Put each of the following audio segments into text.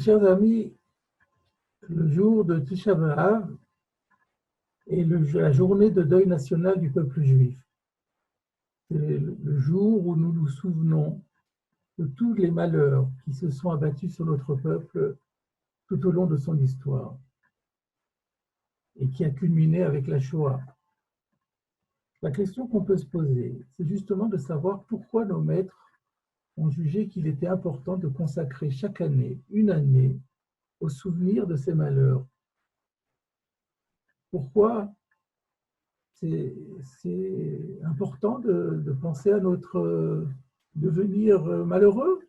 Mes chers amis, le jour de Tisha B'Av est la journée de deuil national du peuple juif. C'est le jour où nous nous souvenons de tous les malheurs qui se sont abattus sur notre peuple tout au long de son histoire et qui a culminé avec la Shoah. La question qu'on peut se poser, c'est justement de savoir pourquoi nos maîtres ont jugé qu'il était important de consacrer chaque année, une année, au souvenir de ces malheurs. Pourquoi c'est important de penser à notre devenir malheureux?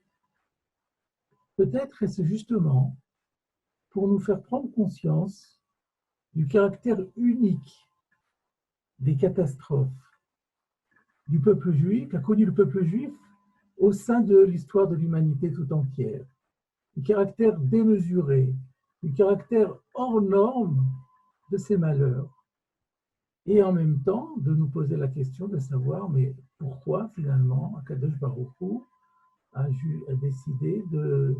Peut-être est-ce justement pour nous faire prendre conscience du caractère unique des catastrophes du peuple juif, qu'a connu le peuple juif au sein de l'histoire de l'humanité tout entière. Du caractère démesuré, du caractère hors norme de ces malheurs. Et en même temps, de nous poser la question de savoir, mais pourquoi finalement Akadosh Baruch Hu a décidé de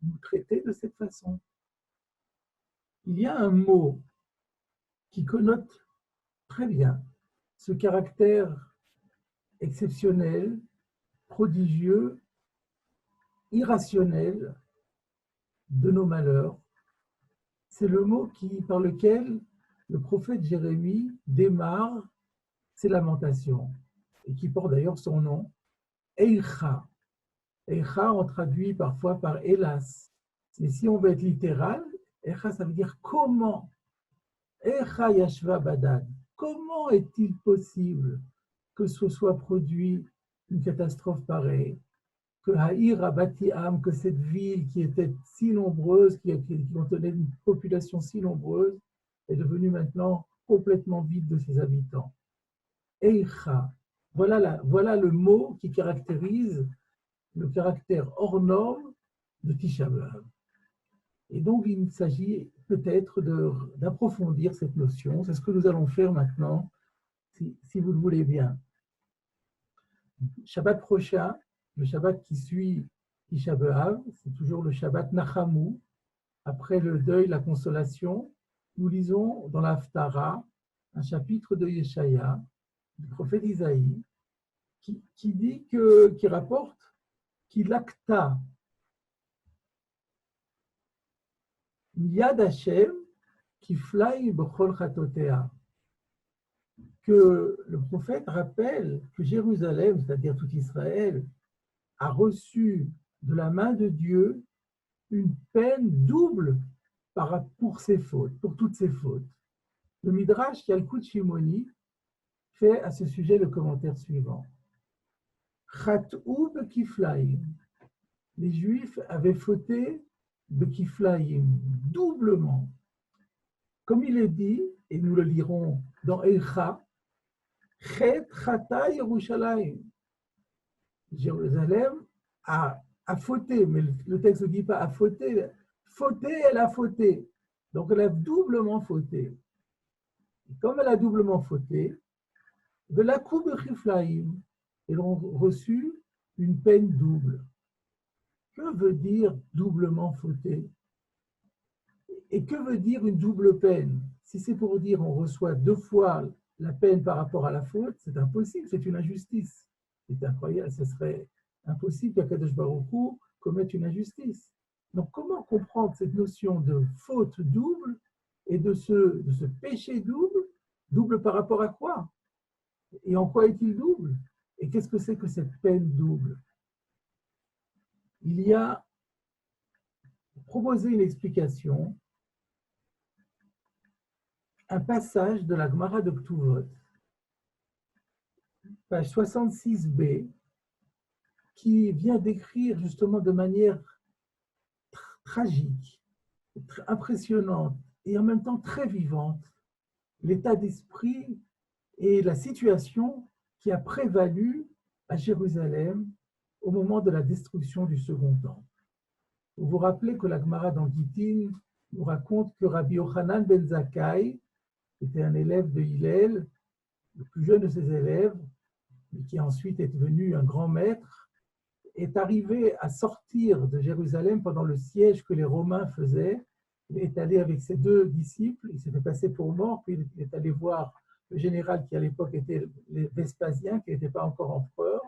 nous traiter de cette façon? Il y a un mot qui connote très bien ce caractère exceptionnel, prodigieux, irrationnel de nos malheurs. C'est le mot par lequel le prophète Jérémie démarre ses lamentations, et qui porte d'ailleurs son nom, Eicha. Eicha, on traduit parfois par hélas. Mais si on veut être littéral, Eicha, ça veut dire comment. Eicha Yashva Badad. Comment est-il possible que ce soit produit une catastrophe pareille? Que Haïr Abati Am, que cette ville qui était si nombreuse, qui contenait une population si nombreuse, est devenue maintenant complètement vide de ses habitants. Eicha, voilà le mot qui caractérise le caractère hors norme de Tisha B'Av. Et donc, il s'agit peut-être d'approfondir cette notion. C'est ce que nous allons faire maintenant, si vous le voulez bien. Shabbat prochain, le Shabbat qui suit Tisha B'Av, c'est toujours le Shabbat Nachamu. Après le deuil, la consolation, nous lisons dans l'Haftara un chapitre de Yeshaya, du prophète Isaïe, qui rapporte qu'il acta Yad Hashem kiflai b'chol chatotea, que le prophète rappelle que Jérusalem, c'est-à-dire tout Israël, a reçu de la main de Dieu une peine double pour ses fautes, pour toutes ses fautes. Le Midrash Yalkut Shimoni fait à ce sujet le commentaire suivant. Chat'u bekiflaim. Les Juifs avaient fauté bekiflaim, doublement. Comme il est dit, et nous le lirons dans Eicha, Chet chata Yerushalayim. Jérusalem a fauté, mais le texte ne dit pas a fauté. Fauté, elle a fauté. Donc elle a doublement fauté. Et comme elle a doublement fauté, de la coupe de Chiflaïm, ils ont reçu une peine double. Que veut dire doublement fauté? Et que veut dire une double peine? Si c'est pour dire on reçoit deux fois la peine par rapport à la faute, c'est impossible, c'est une injustice. C'est incroyable, ce serait impossible qu'Akadosh Baruch Hu commette une injustice. Donc comment comprendre cette notion de faute double et de ce péché double? Double par rapport à quoi? Et en quoi est-il double? Et qu'est-ce que c'est que cette peine double? Il y a proposé une explication, un passage de la Gemara de Ktuvot, page 66b, qui vient décrire justement de manière tragique, impressionnante et en même temps très vivante l'état d'esprit et la situation qui a prévalu à Jérusalem au moment de la destruction du second temple. Vous vous rappelez que la Gemara dans Gittin nous raconte que Rabbi Yochanan ben Zakkai était un élève de Hillel, le plus jeune de ses élèves, mais qui ensuite est devenu un grand maître, est arrivé à sortir de Jérusalem pendant le siège que les Romains faisaient. Il est allé avec ses deux disciples, il s'est fait passer pour mort, puis il est allé voir le général qui à l'époque était Vespasien, qui n'était pas encore empereur,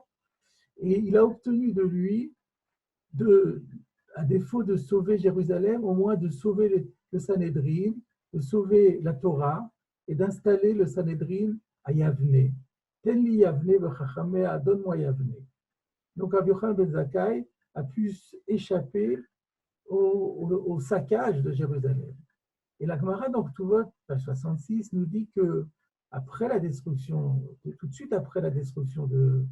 et il a obtenu de lui, à défaut de sauver Jérusalem, au moins de sauver le Sanhédrin, de sauver la Torah et d'installer le Sanhédrin à Yavne. Tenli Yavne v'chachamea, donne-moi Yavne. Donc Rabbi Yochanan ben Zakkai a pu échapper au saccage de Jérusalem. Et la Gemara dans Ktuvot, page 66, nous dit que après la destruction, tout de suite après la destruction de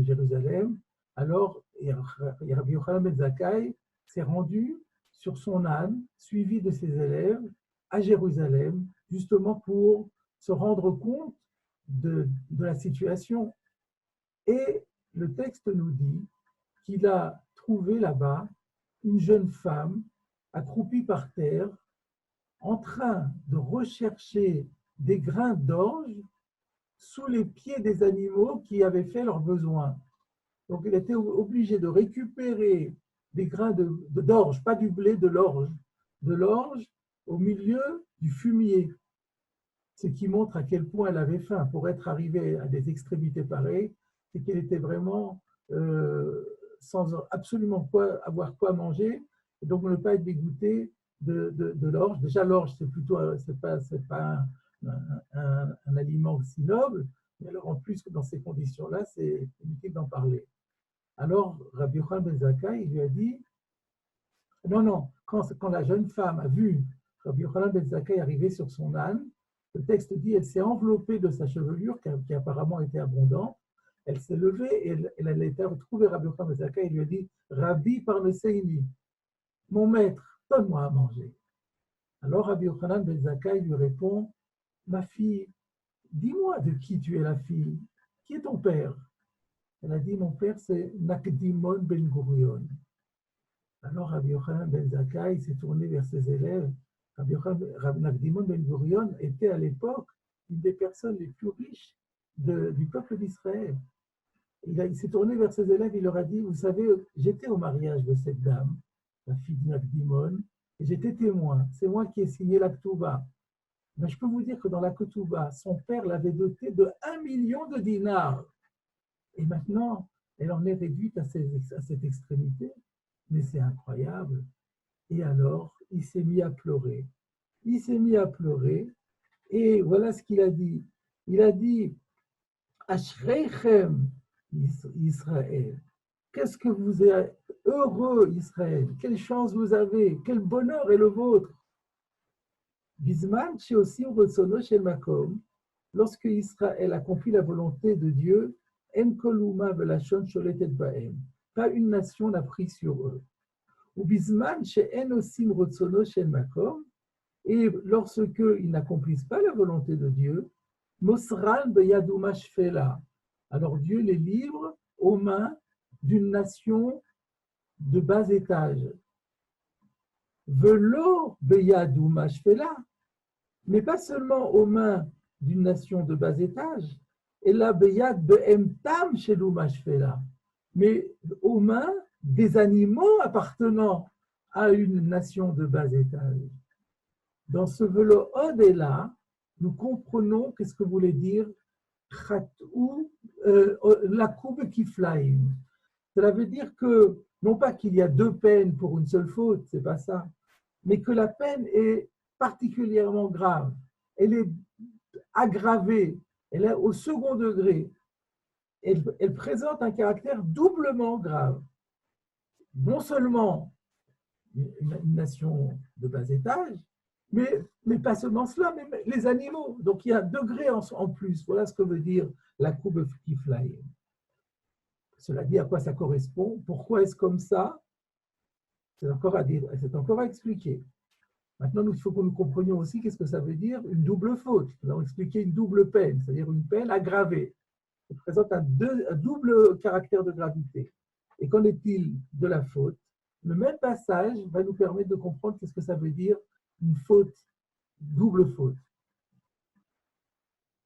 Jérusalem, alors Rabbi Yochanan ben Zakkai s'est rendu sur son âne, suivi de ses élèves, à Jérusalem, justement pour se rendre compte de la situation. Et le texte nous dit qu'il a trouvé là-bas une jeune femme accroupie par terre, en train de rechercher des grains d'orge sous les pieds des animaux qui avaient fait leurs besoins. Donc, il était obligé de récupérer des grains d'orge, pas du blé, de l'orge au milieu du fumier. Ce qui montre à quel point elle avait faim. Pour être arrivée à des extrémités pareilles, c'est qu'elle était vraiment sans absolument avoir quoi manger, et donc ne pas être dégoûtée de l'orge. Déjà, l'orge, c'est pas un aliment aussi noble, mais alors en plus que dans ces conditions-là, c'est inutile d'en parler. Alors, Rabbi Yochanan ben Zakkai, il lui a dit, non, quand la jeune femme a vu Rabbi Yochanan ben Zakkai arriver sur son âne, le texte dit, elle s'est enveloppée de sa chevelure, qui apparemment était abondante, elle s'est levée et elle a été retrouvée Rabbi Yochanan ben Zakkai et lui a dit, Rabbi Parneseini, mon maître, donne-moi à manger. Alors Rabbi Yochanan ben Zakkai lui répond, ma fille, dis-moi de qui tu es la fille, qui est ton père? Elle a dit, mon père c'est Nakdimon ben Gurion. Alors Rabbi Yochanan ben Zakkai s'est tourné vers ses élèves. Rabbi Nakdimon ben Gurion était à l'époque une des personnes les plus riches du peuple d'Israël. Il s'est tourné vers ses élèves, il leur a dit, vous savez, j'étais au mariage de cette dame, la fille de Nakdimon, et j'étais témoin. C'est moi qui ai signé la Ketouba. Mais je peux vous dire que dans la Ketouba, son père l'avait dotée de 1 million de dinars. Et maintenant, elle en est réduite à cette extrémité. Mais c'est incroyable. Et alors, il s'est mis à pleurer. Il s'est mis à pleurer. Et voilà ce qu'il a dit. Il a dit, Ashreichem Israël. Qu'est-ce que vous êtes heureux, Israël. Quelle chance vous avez. Quel bonheur est le vôtre. Bisman, chez aussi Rotsono chez Makom, lorsque Israël accomplit la volonté de Dieu, En koluma velashon sholetet baem. Pas une nation n'a pris sur eux. Ou bisman chez En osim Rotsono chez Makom, et lorsque ils n'accomplissent pas la volonté de Dieu, Mosran beyaduma shfela. Alors Dieu les livre aux mains d'une nation de bas étage. Velo beyaduma shfela. Mais pas seulement aux mains d'une nation de bas étage, et la beyad be'emtam chez l'oumashfela, mais aux mains des animaux appartenant à une nation de bas étage. Dans ce velo od-là, nous comprenons qu'est-ce que voulait dire la koube kiflaim. Cela veut dire que, non pas qu'il y a deux peines pour une seule faute, c'est pas ça, mais que la peine est particulièrement grave. Elle est aggravée, elle est au second degré. Elle présente un caractère doublement grave. Non seulement une nation de bas étage, mais pas seulement cela, mais les animaux. Donc il y a un degré en plus. Voilà ce que veut dire la courbe Kiflaïm. Cela dit à quoi ça correspond. Pourquoi est-ce comme ça? C'est encore à expliquer. Maintenant, il faut que nous comprenions aussi qu'est-ce que ça veut dire une double faute. Nous allons expliquer une double peine, c'est-à-dire une peine aggravée. Elle présente un double caractère de gravité. Et qu'en est-il de la faute? Le même passage va nous permettre de comprendre qu'est-ce que ça veut dire une faute, double faute.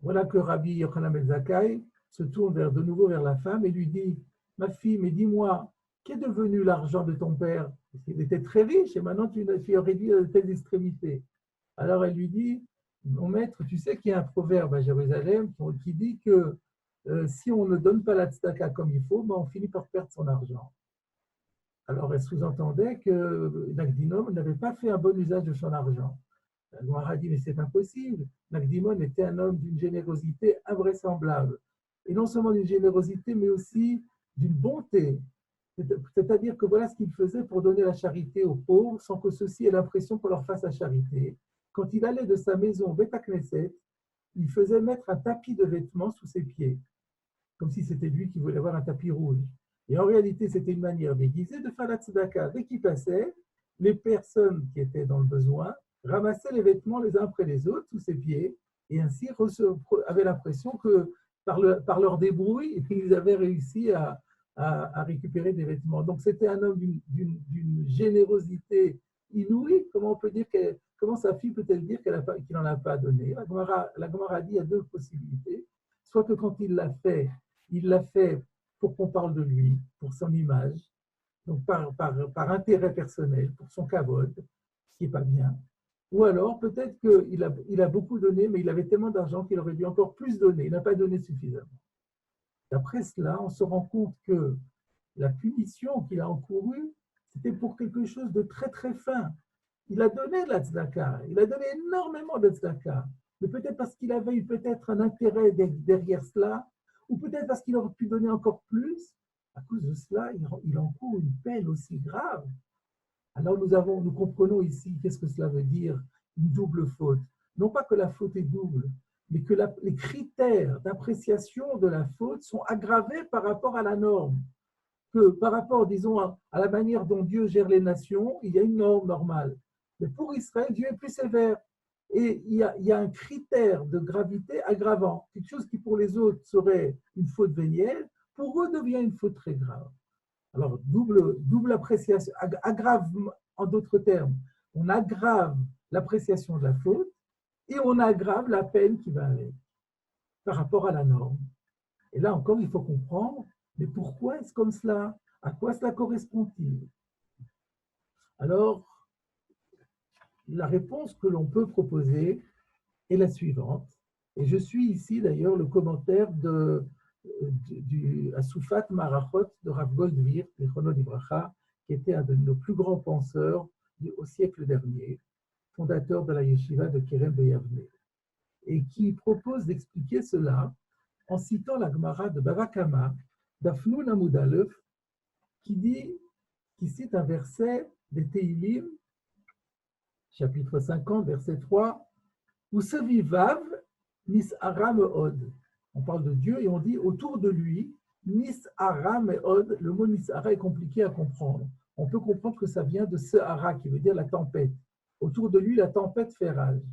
Voilà que Rabbi Yochanan ben Zakkai se tourne de nouveau vers la femme et lui dit, ma fille, mais dis-moi, qu'est devenu l'argent de ton père? Parce qu'il était très riche et maintenant tu es réduit à de telles extrémités. Alors elle lui dit, mon maître, tu sais qu'il y a un proverbe à Jérusalem qui dit que si on ne donne pas la tzedaka comme il faut, ben on finit par perdre son argent. Alors elle sous-entendait que Nagdimon n'avait pas fait un bon usage de son argent. La Gemara dit, mais c'est impossible. Nagdimon était un homme d'une générosité invraisemblable. Et non seulement d'une générosité, mais aussi d'une bonté. C'est-à-dire que voilà ce qu'il faisait pour donner la charité aux pauvres, sans que ceux-ci aient l'impression qu'on leur fasse la charité. Quand il allait de sa maison au Beth Knesset, il faisait mettre un tapis de vêtements sous ses pieds, comme si c'était lui qui voulait avoir un tapis rouge. Et en réalité, c'était une manière déguisée de faire la tzedaka. Dès qu'il passait, les personnes qui étaient dans le besoin ramassaient les vêtements les uns après les autres sous ses pieds et ainsi avaient l'impression que par leur débrouille, ils avaient réussi à récupérer des vêtements. Donc c'était un homme d'une générosité inouïe. Comment sa fille peut-elle dire qu'il n'en a pas donné? La Gemara dit qu'il y a deux possibilités. Soit que quand il l'a fait pour qu'on parle de lui, pour son image, donc par intérêt personnel, pour son kavod, ce qui n'est pas bien. Ou alors, peut-être qu'il a beaucoup donné, mais il avait tellement d'argent qu'il aurait dû encore plus donner. Il n'a pas donné suffisamment. D'après cela, on se rend compte que la punition qu'il a encourue, c'était pour quelque chose de très très fin. Il a donné de la tzedaka, il a donné énormément de tzedaka, mais peut-être parce qu'il avait eu peut-être un intérêt derrière cela, ou peut-être parce qu'il aurait pu donner encore plus. À cause de cela, il encourt une peine aussi grave. Alors nous comprenons ici qu'est-ce que cela veut dire, une double faute. Non pas que la faute est double, mais que les critères d'appréciation de la faute sont aggravés par rapport à la norme. Que par rapport, disons, à la manière dont Dieu gère les nations, il y a une norme normale. Mais pour Israël, Dieu est plus sévère. Et il y a un critère de gravité aggravant. Quelque chose qui pour les autres serait une faute vénielle, pour eux devient une faute très grave. Alors, double appréciation, aggrave, en d'autres termes, on aggrave l'appréciation de la faute et on aggrave la peine qui va avec, par rapport à la norme. Et là encore, il faut comprendre, mais pourquoi est-ce comme cela? À quoi cela correspond-il? Alors, la réponse que l'on peut proposer est la suivante. Et je suis ici d'ailleurs le commentaire du Asufat Marachot de Rav Goldwir, qui était un de nos plus grands penseurs au siècle dernier, fondateur de la yeshiva de Kerem Beyavne, et qui propose d'expliquer cela en citant la Gemara de Bava Kama, d'Afnoun Amud Aleph, qui cite un verset des Teilim, chapitre 50, verset 3, Usavivav nis'ara me'od. On parle de Dieu et on dit autour de lui, nis'ara me'od. Le mot nis'ara est compliqué à comprendre. On peut comprendre que ça vient de Sehara, qui veut dire la tempête. Autour de lui, la tempête fait rage.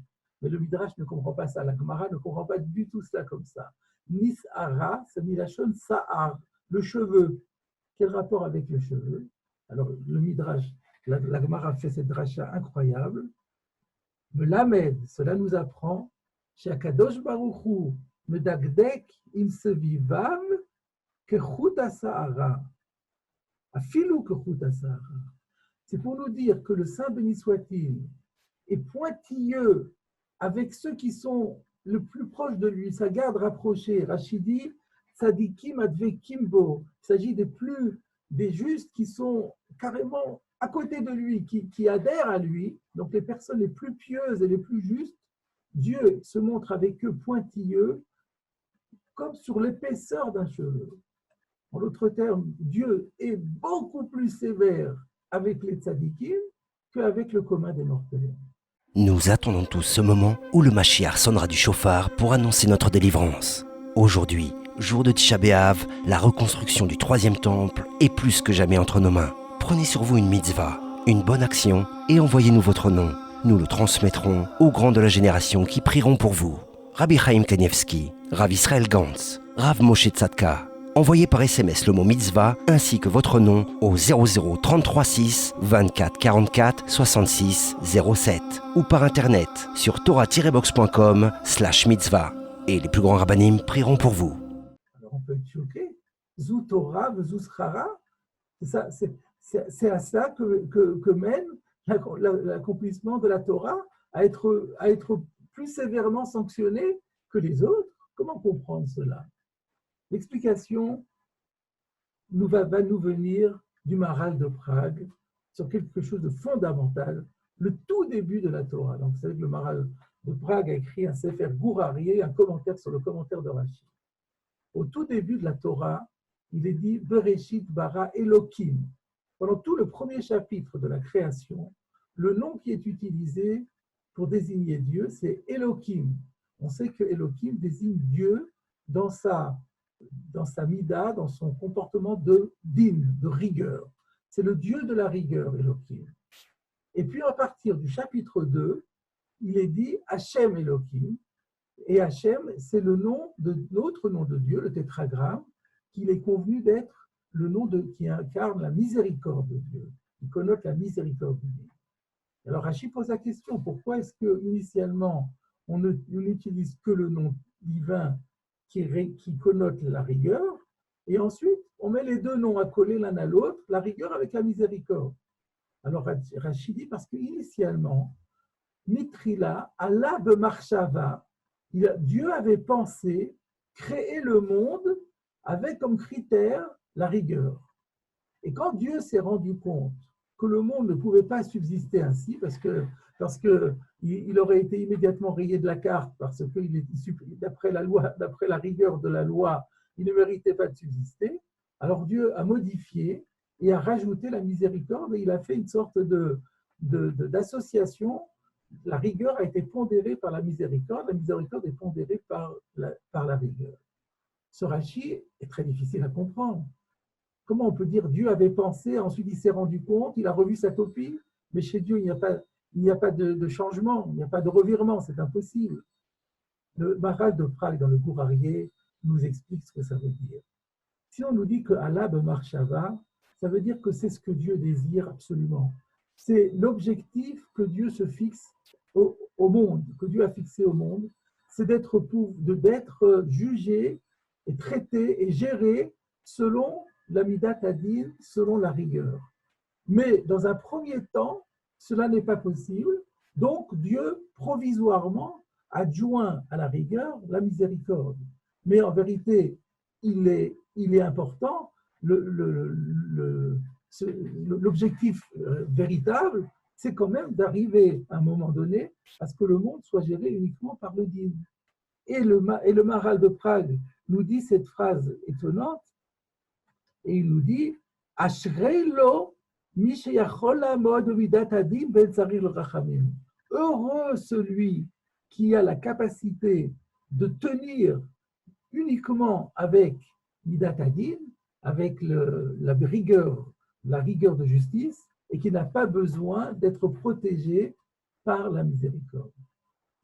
Mais le Midrash ne comprend pas ça. La Gemara ne comprend pas du tout cela comme ça. Nis'ara, c'est milachon sa'ar, le cheveu. Quel rapport avec le cheveu? Alors, le Midrash, la Gemara fait cette dracha incroyable. Me lamed, cela nous apprend, chez Akadosh Baruch Hu, me dagdek im sevivav que chut ha'sa'ara. Afilu que chut ha'sa'ara. C'est pour nous dire que le Saint béni soit-il est pointilleux avec ceux qui sont le plus proches de lui, sa garde rapprochée. Rachidi, Sadikim Advekim Bo. Il s'agit des justes qui sont carrément à côté de lui, qui adhèrent à lui. Donc les personnes les plus pieuses et les plus justes, Dieu se montre avec eux pointilleux, comme sur l'épaisseur d'un cheveu. En d'autres termes, Dieu est beaucoup plus sévère avec les tzadikim qu'avec le commun des mortels. Nous attendons tous ce moment où le Mashiach sonnera du chauffard pour annoncer notre délivrance. Aujourd'hui, jour de Tisha B'Av, la reconstruction du troisième temple est plus que jamais entre nos mains. Prenez sur vous une mitzvah, une bonne action et envoyez-nous votre nom. Nous le transmettrons aux grands de la génération qui prieront pour vous. Rabbi Chaim Kanievski, Rav Israël Gantz, Rav Moshe Tzadka. Envoyez par SMS le mot mitzvah ainsi que votre nom au 00 33 6 24 44 66 07 ou par internet sur torah-box.com/mitzvah. Et les plus grands rabbanim prieront pour vous. Alors on peut être choqué. Zu Torah, Zu Schara. C'est à ça que mène l'accomplissement de la Torah, à être plus sévèrement sanctionné que les autres. Comment comprendre cela? L'explication va nous venir du Maharal de Prague sur quelque chose de fondamental, le tout début de la Torah. Donc, vous savez que le Maharal de Prague a écrit un Sefer Gourarié, un commentaire sur le commentaire de Rashi. Au tout début de la Torah, il est dit Bereshit bara Elokim. Pendant tout le premier chapitre de la création, le nom qui est utilisé pour désigner Dieu, c'est Elokim. On sait que Elokim désigne Dieu dans sa mida, dans son comportement de din, de rigueur. C'est le Dieu de la rigueur, Elokim. Et puis à partir du chapitre 2, il est dit Hachem Elokim. Et Hachem, c'est le nom de l'autre nom de Dieu, le tétragramme, qu'il est convenu d'être le nom qui incarne la miséricorde de Dieu, qui connote la miséricorde de Dieu. Alors Rashi pose la question, pourquoi est-ce que initialement on n'utilise que le nom divin qui connote la rigueur, et ensuite on met les deux noms accolés l'un à l'autre, la rigueur avec la miséricorde? Alors Rashi dit parce qu'initialement, Mitrila, Allah b'marshava, Dieu avait pensé créer le monde avec comme critère la rigueur. Et quand Dieu s'est rendu compte que le monde ne pouvait pas subsister ainsi, parce qu'il aurait été immédiatement rayé de la carte, parce que d'après la rigueur de la loi, il ne méritait pas de subsister, alors Dieu a modifié et a rajouté la miséricorde, et il a fait une sorte d'association. La rigueur a été pondérée par la miséricorde est pondérée par la rigueur. Ce Rashi est très difficile à comprendre. Comment on peut dire Dieu avait pensé, ensuite il s'est rendu compte, il a revu sa copie, mais chez Dieu il n'y a pas de changement, il n'y a pas de revirement, c'est impossible. Le Maharal de Prague dans le Gourarié nous explique ce que ça veut dire. Si on nous dit que Allah b'marshava, ça veut dire que c'est ce que Dieu désire absolument. C'est l'objectif que Dieu se fixe au monde, que Dieu a fixé au monde, c'est d'être jugé et traité et géré selon la midat hadin, selon la rigueur. Mais dans un premier temps, cela n'est pas possible, donc Dieu provisoirement adjoint à la rigueur la miséricorde. Mais en vérité, il est important, l'objectif véritable, c'est quand même d'arriver à un moment donné à ce que le monde soit géré uniquement par le din. Et le Maharal de Prague nous dit cette phrase étonnante, et il nous dit « Ashrei lo mi sheyachol la'amod b'midat hadin ben tzarich l'rachamim » Heureux celui qui a la capacité de tenir uniquement avec midat hadin, avec la rigueur de justice, et qui n'a pas besoin d'être protégé par la miséricorde.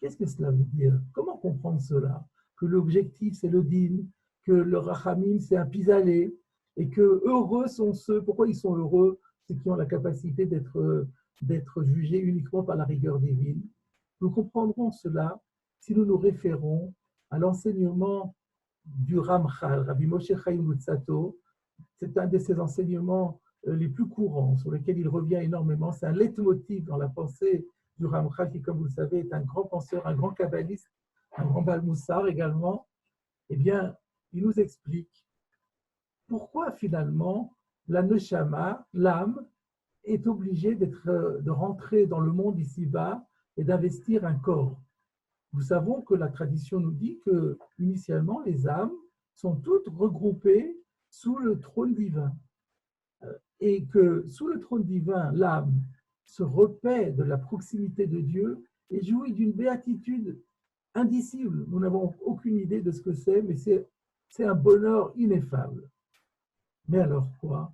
Qu'est-ce que cela veut dire? Comment comprendre cela? Que l'objectif, c'est le din, que le rachamim, c'est un pis-aller, et que heureux sont ceux, pourquoi ils sont heureux? Ceux qui ont la capacité d'être jugés uniquement par la rigueur divine. Nous comprendrons cela si nous nous référons à l'enseignement du Ramchal, Rabbi Moshe Chaim Luzzatto. C'est un de ses enseignements les plus courants, sur lesquels il revient énormément. C'est un leitmotiv dans la pensée du Ramchal, qui, comme vous le savez, est un grand penseur, un grand kabbaliste, un grand balmoussar également. Eh bien, il nous explique pourquoi finalement la neshama, l'âme, est obligée de rentrer dans le monde ici-bas et d'investir un corps. Nous savons que la tradition nous dit que, initialement, les âmes sont toutes regroupées sous le trône divin. Et que sous le trône divin, l'âme se repaît de la proximité de Dieu et jouit d'une béatitude indicible. Nous n'avons aucune idée de ce que c'est, mais c'est un bonheur ineffable. Mais alors quoi?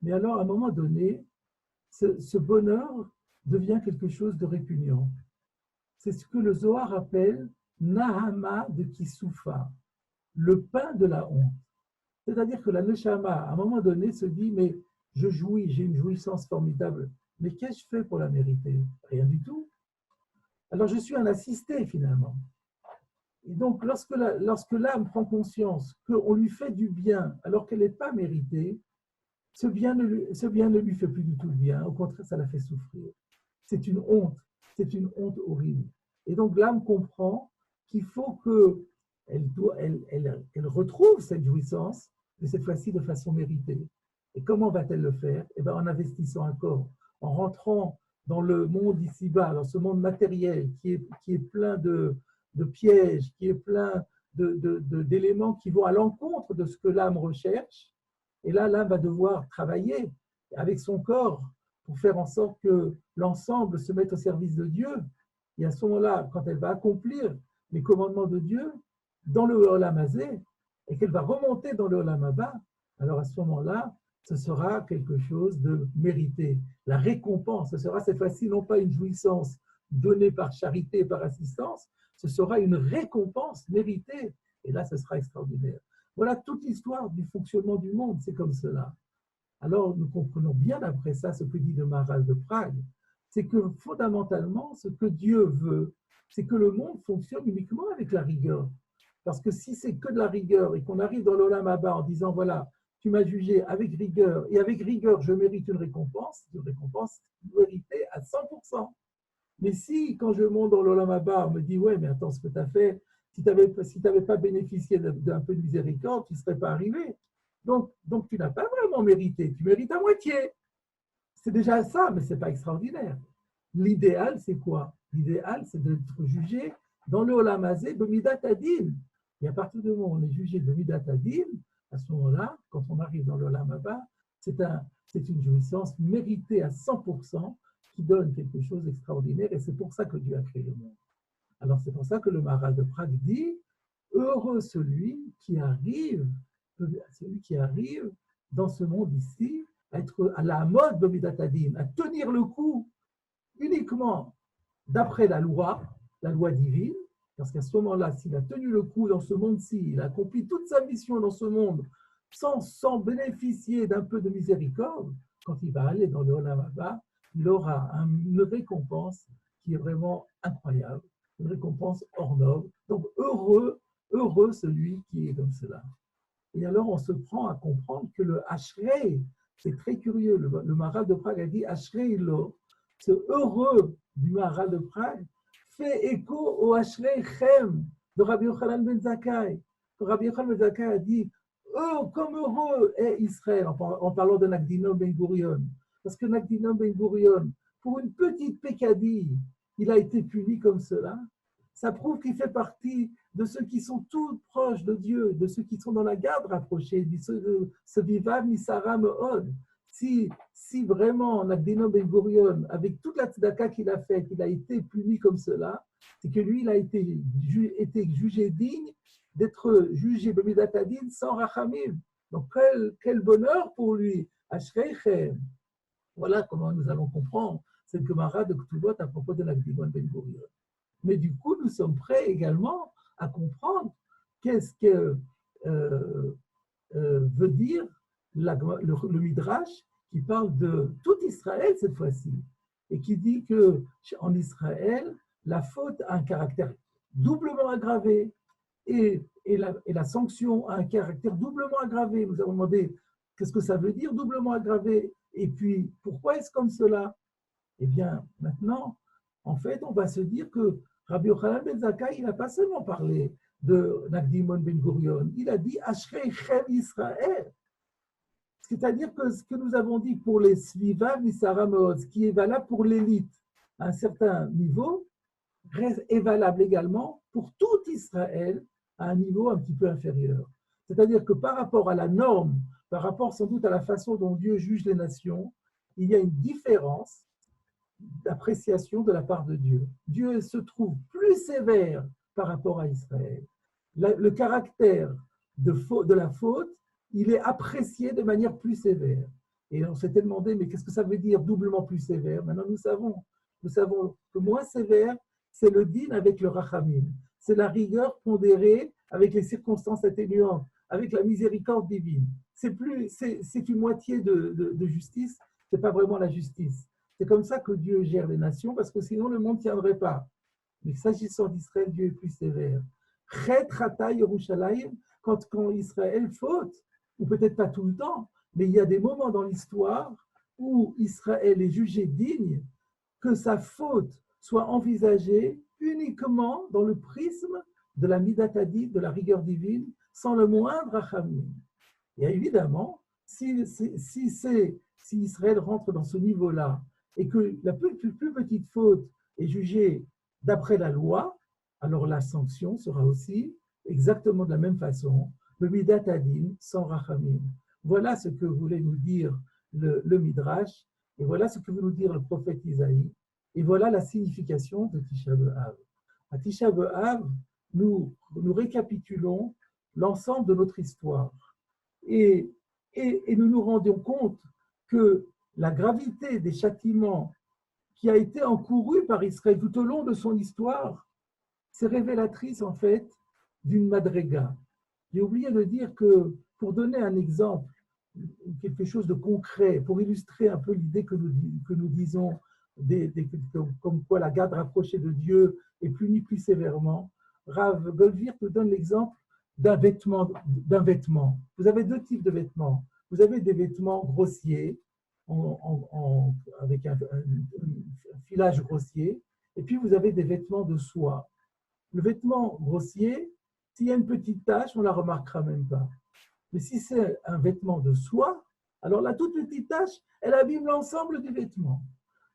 Mais alors, à un moment donné, ce bonheur devient quelque chose de répugnant. C'est ce que le Zohar appelle Nahama de Kisoufa, le pain de la honte. C'est-à-dire que la Neshama, à un moment donné, se dit, mais je jouis, j'ai une jouissance formidable, mais qu'ai-je fait pour la mériter? Rien du tout. Alors je suis un assisté finalement. Et donc, lorsque l'âme prend conscience qu'on lui fait du bien alors qu'elle n'est pas méritée, ce bien ne lui fait plus du tout de bien. Au contraire, ça la fait souffrir. C'est une honte horrible. Et donc, l'âme comprend qu'il faut qu'elle retrouve cette jouissance, mais cette fois-ci de façon méritée. Et comment va-t-elle le faire? Eh bien, en investissant un corps, en rentrant dans le monde ici-bas, dans ce monde matériel qui est plein de pièges, qui est plein d'éléments qui vont à l'encontre de ce que l'âme recherche. Et là, l'âme va devoir travailler avec son corps pour faire en sorte que l'ensemble se mette au service de Dieu. Et à ce moment-là, quand elle va accomplir les commandements de Dieu dans le Olam Hazé, et qu'elle va remonter dans le Olam Haba, alors à ce moment-là, ce sera quelque chose de mérité. La récompense, ce sera cette fois-ci non pas une jouissance donnée par charité, par assistance, ce sera une récompense méritée. Et là, ce sera extraordinaire. Voilà toute l'histoire du fonctionnement du monde, c'est comme cela. Alors, nous comprenons bien après ça ce que dit le Maharal de Prague, c'est que fondamentalement, ce que Dieu veut, c'est que le monde fonctionne uniquement avec la rigueur. Parce que si c'est que de la rigueur et qu'on arrive dans l'Olam Haba en disant, voilà, tu m'as jugé avec rigueur, et avec rigueur, je mérite une récompense méritée à 100%. Mais si, quand je monte dans l'Olam Haba, on me dit, ouais, mais attends, ce que tu as fait, si tu n'avais pas bénéficié d'un peu de miséricorde, tu ne serais pas arrivé. Donc, tu n'as pas vraiment mérité, tu mérites à moitié. C'est déjà ça, mais ce n'est pas extraordinaire. L'idéal, c'est quoi? L'idéal, c'est d'être jugé dans le Olam Hazé de Midat Adin. Et à partir du moment où on est jugé de Midat Adin, à ce moment-là, quand on arrive dans le Olam Haba, c'est une jouissance méritée à 100% qui donne quelque chose d'extraordinaire, et c'est pour ça que Dieu a créé le monde. Alors c'est pour ça que le Maharal de Prague dit « Heureux celui qui arrive dans ce monde ici, à être à la mode de Midat Adin, à tenir le coup uniquement d'après la loi divine, parce qu'à ce moment-là, s'il a tenu le coup dans ce monde-ci, il a accompli toute sa mission dans ce monde sans bénéficier d'un peu de miséricorde, quand il va aller dans le Olam Haba, il aura une récompense qui est vraiment incroyable, une récompense hors norme. Donc heureux celui qui est comme cela. Et alors on se prend à comprendre que le Ashrei, c'est très curieux, le Maharal de Prague a dit Ashrei lo, ce heureux du Maharal de Prague fait écho au Ashrei Chem de Rabbi Yochanan ben Zakkai. Rabbi Yochanan ben Zakkai a dit comme heureux est Israël, en parlant de Nakdinom ben Gurion. Parce que Nakdinom ben Gurion, pour une petite pécadille, il a été puni comme cela. Ça prouve qu'il fait partie de ceux qui sont tout proches de Dieu, de ceux qui sont dans la garde rapprochée, de ce vivav misara me'od. Si vraiment Nakdinom ben Gurion, avec toute la tzedaka qu'il a faite, il a été puni comme cela, c'est que lui, il a été jugé digne d'être jugé b'midat hadin sans rachamim. Donc quel bonheur pour lui, Ashreichem. Voilà comment nous allons comprendre cette Gemara de Ktubot à propos de Nakdinom ben Gurion. Mais du coup, nous sommes prêts également à comprendre qu'est-ce que veut dire le Midrash qui parle de tout Israël cette fois-ci et qui dit qu'en Israël, la faute a un caractère doublement aggravé et la sanction a un caractère doublement aggravé. Nous avons demandé qu'est-ce que ça veut dire doublement aggravé et puis pourquoi est-ce comme cela? Eh bien, maintenant, en fait, on va se dire que Rabbi Yochanan ben Zakkai, il n'a pas seulement parlé de Nakdimon ben Gurion, il a dit Ashrei Chem Israël. C'est-à-dire que ce que nous avons dit pour les Svivav Misara Meod, ce qui est valable pour l'élite à un certain niveau, est valable également pour tout Israël à un niveau un petit peu inférieur. C'est-à-dire que par rapport à la norme, par rapport sans doute à la façon dont Dieu juge les nations, il y a une différence d'appréciation de la part de Dieu. Dieu se trouve plus sévère par rapport à Israël. Le caractère de la faute, il est apprécié de manière plus sévère. Et on s'était demandé, mais qu'est-ce que ça veut dire doublement plus sévère? Maintenant, nous savons que moins sévère, c'est le din avec le rachamim. C'est la rigueur pondérée avec les circonstances atténuantes, avec la miséricorde divine. C'est une moitié de justice, c'est pas vraiment la justice. C'est comme ça que Dieu gère les nations, parce que sinon le monde ne tiendrait pas. Mais s'agissant d'Israël, Dieu est plus sévère. Chet Chata Yerushalayim, quand Israël faute, ou peut-être pas tout le temps, mais il y a des moments dans l'histoire où Israël est jugé digne que sa faute soit envisagée uniquement dans le prisme de la Midat Hadin, de la rigueur divine, sans le moindre rachamim. Et évidemment, si Israël rentre dans ce niveau-là et que la plus petite faute est jugée d'après la loi, alors la sanction sera aussi exactement de la même façon, le Midat Hadin sans rachamim. Voilà ce que voulait nous dire le Midrash, et voilà ce que veut nous dire le prophète Isaïe, et voilà la signification de Tisha B'Av. À Tisha B'Av, nous récapitulons l'ensemble de notre histoire. Et nous nous rendions compte que la gravité des châtiments qui a été encourue par Israël tout au long de son histoire, c'est révélatrice en fait d'une madrega. J'ai oublié de dire que pour donner un exemple, quelque chose de concret, pour illustrer un peu l'idée que nous disons, comme quoi la garde rapprochée de Dieu est punie plus sévèrement, Rav Goldwirth nous donne l'exemple d'un vêtement. Vous avez deux types de vêtements. Vous avez des vêtements grossiers, avec un filage grossier, et puis vous avez des vêtements de soie. Le vêtement grossier, s'il y a une petite tache, on ne la remarquera même pas. Mais si c'est un vêtement de soie, alors la toute petite tache, elle abîme l'ensemble du vêtement.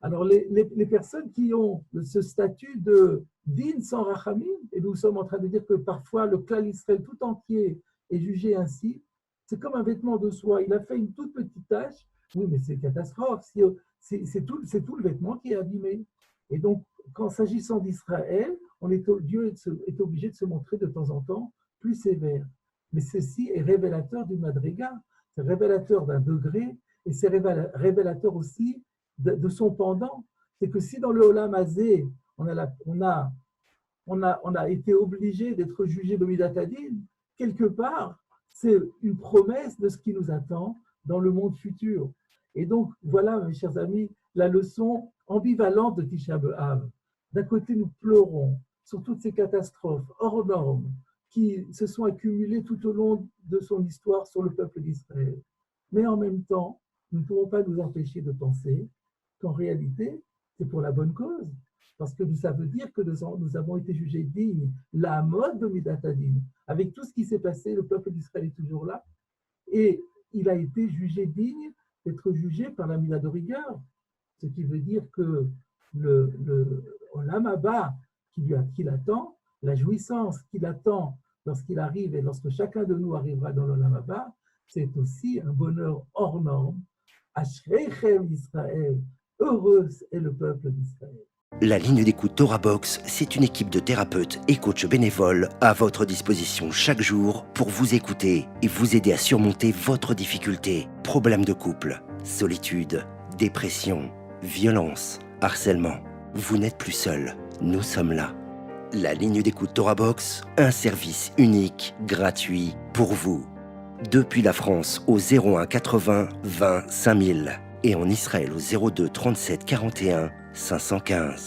Alors les personnes qui ont ce statut de din sans rachamim, et nous sommes en train de dire que parfois le klal Israël tout entier est jugé ainsi, c'est comme un vêtement de soie, il a fait une toute petite tache, oui mais c'est catastrophe, c'est tout le vêtement qui est abîmé. Et donc, s'agissant d'Israël, Dieu est obligé de se montrer de temps en temps plus sévère. Mais ceci est révélateur du madriga, c'est révélateur d'un degré, et c'est révélateur aussi de son pendant. C'est que si dans le Olam Hazé, on a été obligé d'être jugé de Midat Hadin, quelque part, c'est une promesse de ce qui nous attend dans le monde futur. Et donc, voilà, mes chers amis, la leçon ambivalente de Tisha B'Av. D'un côté, nous pleurons sur toutes ces catastrophes hors normes qui se sont accumulées tout au long de son histoire sur le peuple d'Israël. Mais en même temps, nous ne pouvons pas nous empêcher de penser qu'en réalité, c'est pour la bonne cause. Parce que ça veut dire que nous avons été jugés dignes, la mode de Midat Hadin. Avec tout ce qui s'est passé, le peuple d'Israël est toujours là. Et il a été jugé digne d'être jugé par la Midat de rigueur. Ce qui veut dire que le Olam Haba qui l'attend, la jouissance qui l'attend lorsqu'il arrive et lorsque chacun de nous arrivera dans l'Olam Haba, c'est aussi un bonheur hors norme. Ashreichem Israël, heureuse est le peuple d'Israël. La ligne d'écoute Torah Box, c'est une équipe de thérapeutes et coachs bénévoles à votre disposition chaque jour pour vous écouter et vous aider à surmonter votre difficulté, problèmes de couple, solitude, dépression, violence, harcèlement. Vous n'êtes plus seul, nous sommes là. La ligne d'écoute Torah Box, un service unique, gratuit pour vous. Depuis la France au 01 80 20 5000 et en Israël au 02 37 41 515.